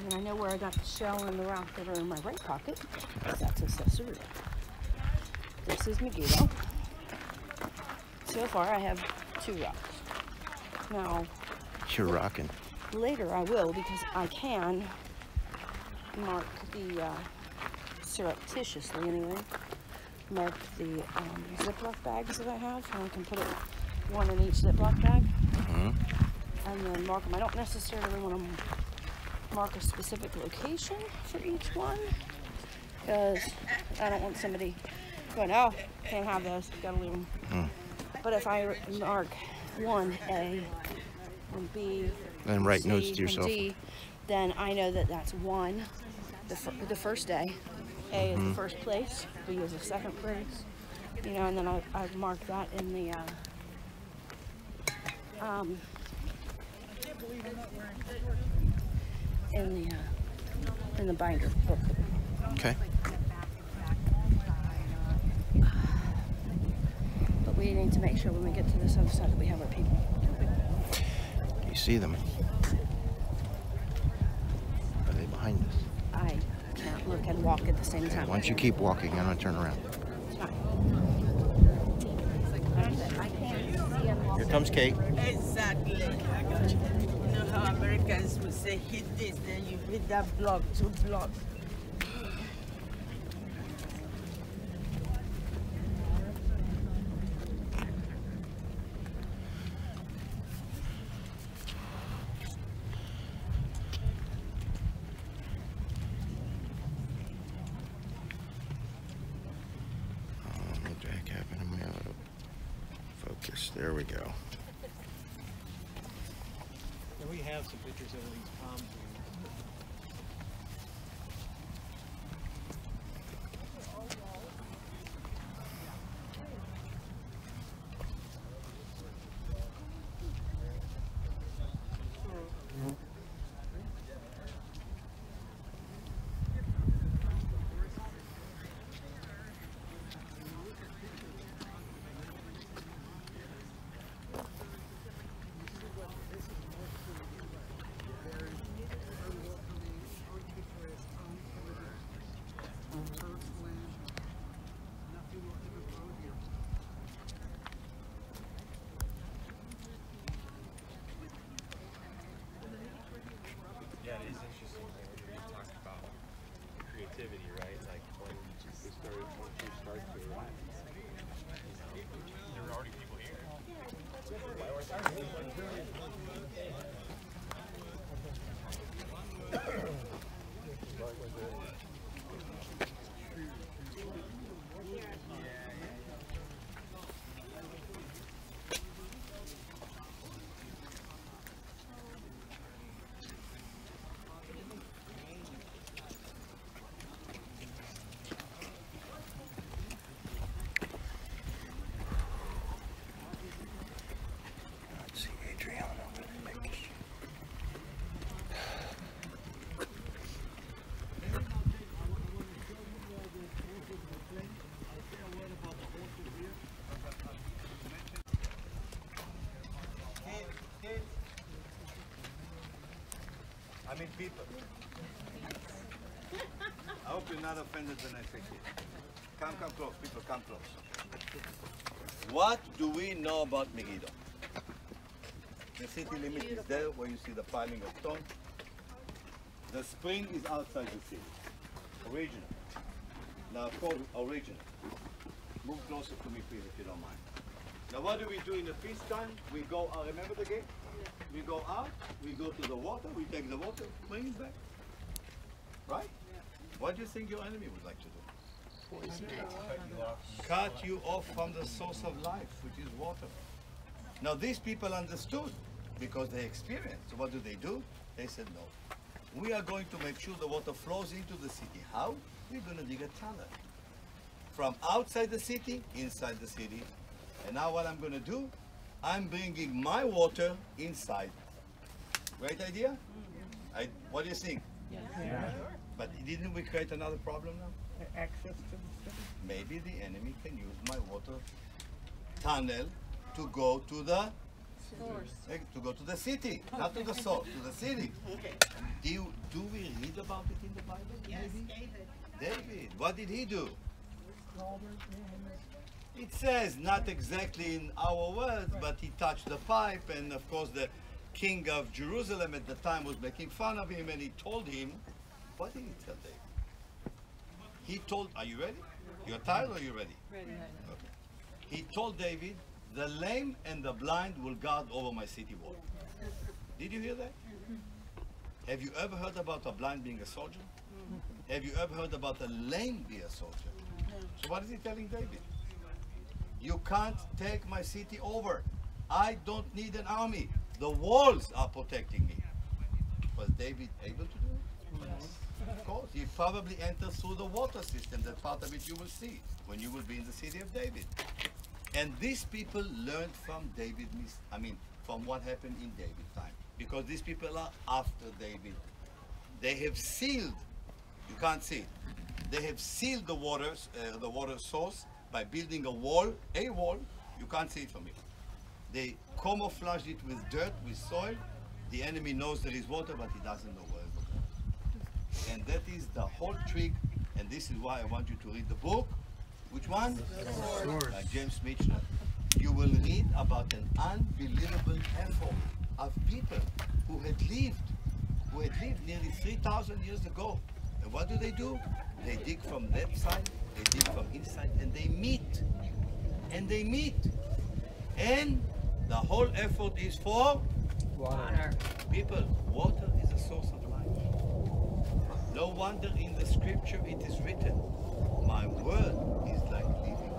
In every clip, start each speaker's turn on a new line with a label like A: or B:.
A: And I know where I got the shell and the rock that are in my right pocket, because that's a Caesarea. This is Megiddo. So far I have 2 rocks. Now,
B: you're rocking.
A: Later I will, because I can mark the, surreptitiously anyway, mark the Ziploc bags that I have, and I can put it 1 in each Ziploc bag, and then mark them. I don't necessarily want to mark a specific location for each one, because I don't want somebody going, oh, can't have those, gotta leave them. But if I mark 1A and B
B: and write
A: C
B: notes to yourself,
A: and D, then I know that that's 1, the first day. A is the first place, B is the second place, you know, and then I mark that in the in the binder book.
B: Okay.
A: But we need to make sure when we get to this other side that we have our people.
B: Do you see them? Are they behind us?
A: I can't look and walk at the same time.
B: Why don't you keep walking? I'm gonna turn around.
A: It's fine. I can't see them walking.
B: Here comes Kate.
C: Exactly. I got you. You know how Americans would say, hit this, then you hit that block, 2 blocks.
B: What the heck happened to my auto focus? There we go.
D: And we have some pictures of these palm trees.
E: Yeah, it is interesting when you talk about creativity, right? Like when you start to arrive, there were already people here.
F: I mean people. I hope you're not offended when I say it. Come close, people, come close. What do we know about Megiddo? The city limit is there where you see the piling of stone. The spring is outside the city. Original. Now of course, original. Move closer to me please if you don't mind. Now what do we do in the feast time? We go out, remember the game? We go out, we go to the water, we take the water, bring it back. Right? What do you think your enemy would like to do? Cut you off from the source of life, which is water. Now these people understood because they experienced. So what do? They said no. We are going to make sure the water flows into the city. How? We're going to dig a tunnel. From outside the city, inside the city. And now what I'm going to do, I'm bringing my water inside. Great idea? What do you think?
C: Yeah.
F: But didn't we create another problem now?
C: Access to the city.
F: Maybe the enemy can use my water tunnel to go to the To go to the city, not to the source, to the city. Do we read about it in the Bible?
C: Yes,
F: Maybe?
C: David.
F: David, what did he do? It says, not exactly in our words, but he touched the pipe, and of course the king of Jerusalem at the time was making fun of him, and he told him, what did he tell David? He told, are you ready? You're tired or you ready?
C: Ready.
F: Okay. He told David, the lame and the blind will guard over my city wall. Did you hear that? Have you ever heard about a blind being a soldier? Have you ever heard about a lame being a soldier? So what is he telling David? You can't take my city over. I don't need an army. The walls are protecting me. Was David able to do it? Of course. He probably entered through the water system. That part of it you will see when you will be in the city of David. And these people learned from David, from what happened in David's time. Because these people are after David. They have sealed, you can't see it, they have sealed the water source by building a wall, you can't see it from here. They camouflaged it with dirt, with soil. The enemy knows there is water, but he doesn't know where the water is. And that is the whole trick, and this is why I want you to read the book. Which one? By James Mitchell. You will read about an unbelievable effort of people who had lived nearly 3,000 years ago. And what do? They dig from that side, they dig from inside, and they meet. And they meet. And the whole effort is for water. People, water is a source of life. No wonder in the scripture it is written, my word is like living.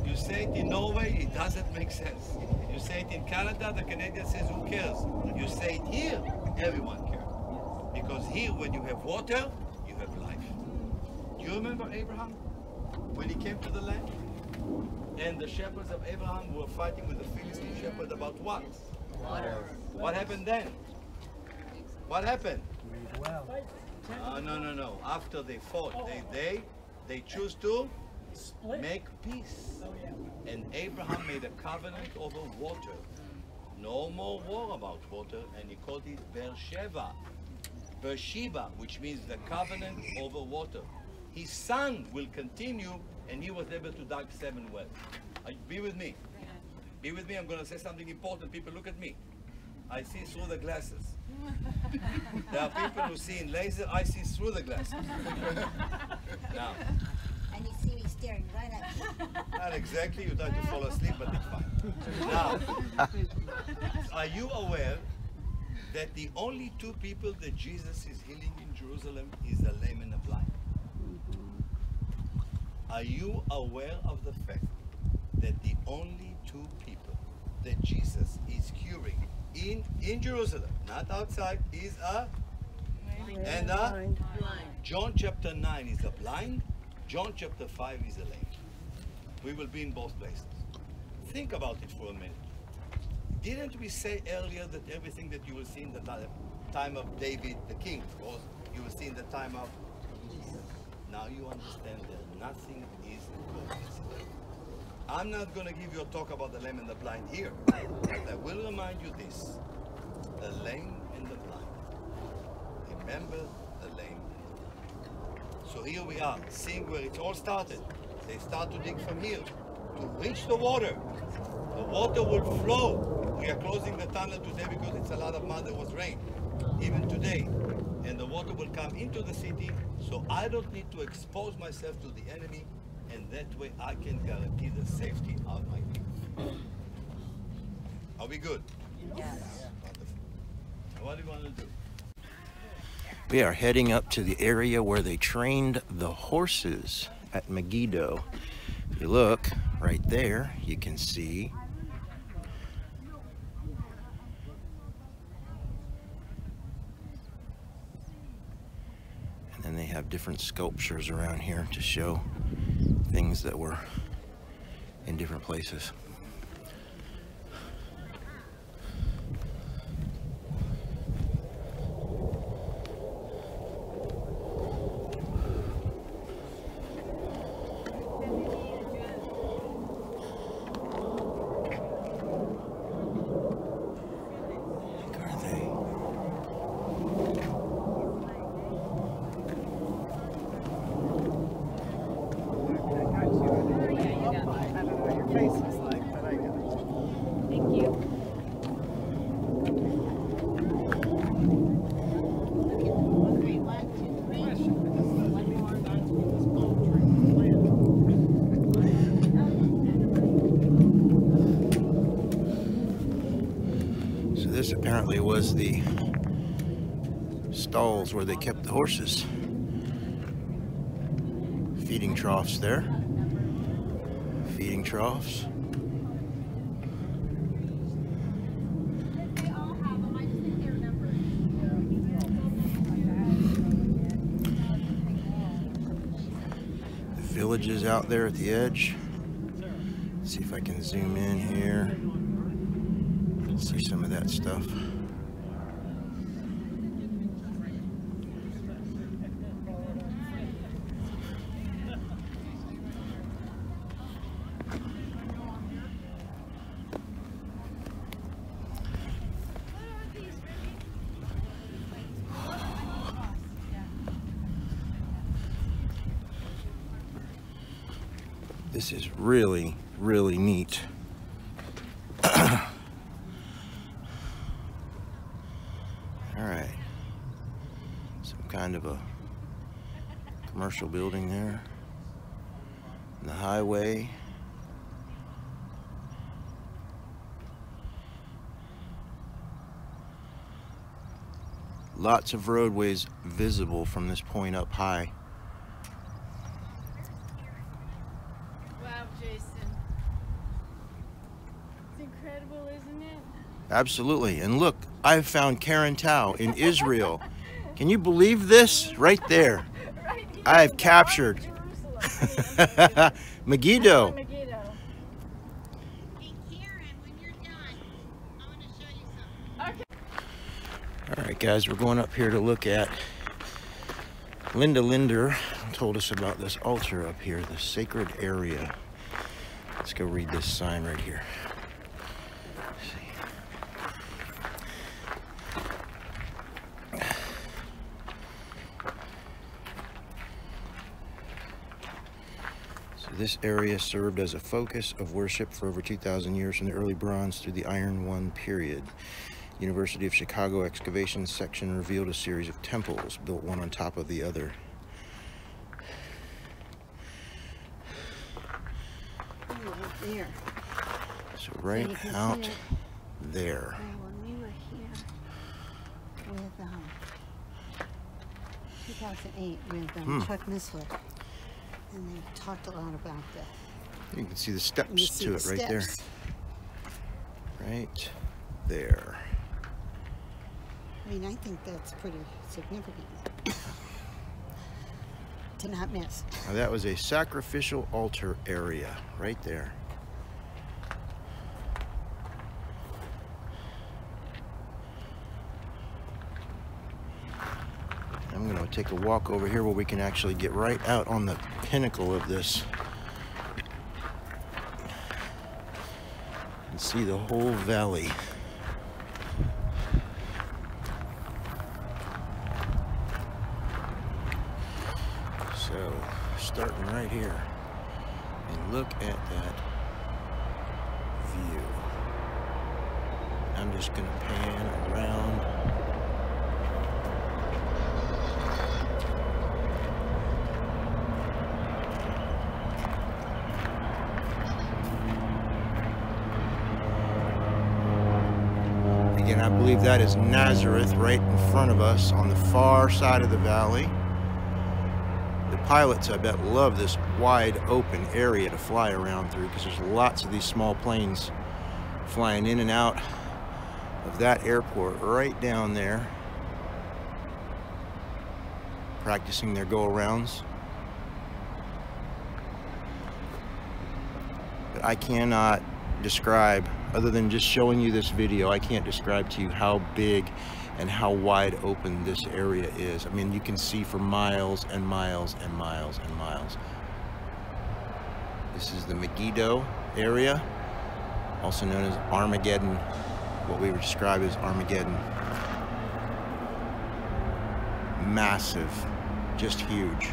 F: You say it in Norway, it doesn't make sense. You say it in Canada, the Canadian says, who cares? You say it here, everyone cares. Because here, when you have water, you have life. Do you remember Abraham? When he came to the land? And the shepherds of Abraham were fighting with the Philistine shepherd about what? Water. What happened then? What happened? No. After they fought, they choose to make peace. And Abraham made a covenant over water. No more war about water, and he called it Beersheba, which means the covenant over water. His son will continue, and he was able to dig 7 wells. Be with me. Be with me. I'm going to say something important. People, look at me. I see through the glasses. There are people who see in laser. I see through the glasses. Now.
G: And you see me staring right at you.
F: Not exactly. You try to fall asleep, but it's fine. Now, are you aware that the only 2 people that Jesus is healing in Jerusalem is the lame and the blind? Are you aware of the fact that the only 2 people that Jesus is curing in Jerusalem, not outside, is a and a
C: Blind.
F: John chapter 9 is a blind, John chapter 5 is a lame. We will be in both places. Think about it for a minute. Didn't we say earlier that everything that you will see in the time of David the king, of course, you will see in the time of Jesus? Now you understand that nothing is coincidental. I'm not going to give you a talk about the lame and the blind here. I will remind you this. The lame and the blind. Remember the lame and the blind. So here we are, seeing where it all started. They start to dig from here to reach the water. The water will flow. We are closing the tunnel today because it's a lot of mud. There was rain, even today. And the water will come into the city, so I don't need to expose myself to the enemy, and that way I can guarantee the safety of my people. Are we good?
G: Yes.
F: Wonderful. What do you want to do?
B: We are heading up to the area where they trained the horses at Megiddo. If you look right there, you can see and they have different sculptures around here to show things that were in different places. This apparently was the stalls where they kept the horses. Feeding troughs there. Feeding troughs. The villages out there at the edge. Let's see if I can zoom in here. See some of that stuff. This is really, really neat. Alright. Some kind of a commercial building there. And the highway. Lots of roadways visible from this point up high. Absolutely. And look, I've found Karen Tao in Israel. Can you believe this? Right there. I've captured Megiddo.
G: Hey, Karen, when you're done, I want to show you something.
B: All right, guys, we're going up here to look at Linda Linder told us about this altar up here, the sacred area. Let's go read this sign right here. This area served as a focus of worship for over 2,000 years from the early Bronze through the Iron One period. University of Chicago excavation section revealed a series of temples built one on top of the other.
G: There.
B: So right out there.
G: When we were here with 2008 with Chuck Missler, and they talked a lot about that.
B: You can see the steps to it right there. Right there.
G: I mean, I think that's pretty significant to not miss.
B: Now that was a sacrificial altar area right there. I'm going to take a walk over here where we can actually get right out on the pinnacle of this and see the whole valley. So, starting right here, and look at that view. I'm just going to pan around. Again, I believe that is Nazareth right in front of us on the far side of the valley. The pilots, I bet, love this wide open area to fly around through because there's lots of these small planes flying in and out of that airport right down there, practicing their go-arounds. But I cannot describe, other than just showing you this video, I can't describe to you how big and how wide open this area is. I mean, you can see for miles and miles and miles and miles. This is the Megiddo area, also known as Armageddon, what we would describe as Armageddon. Massive, just huge.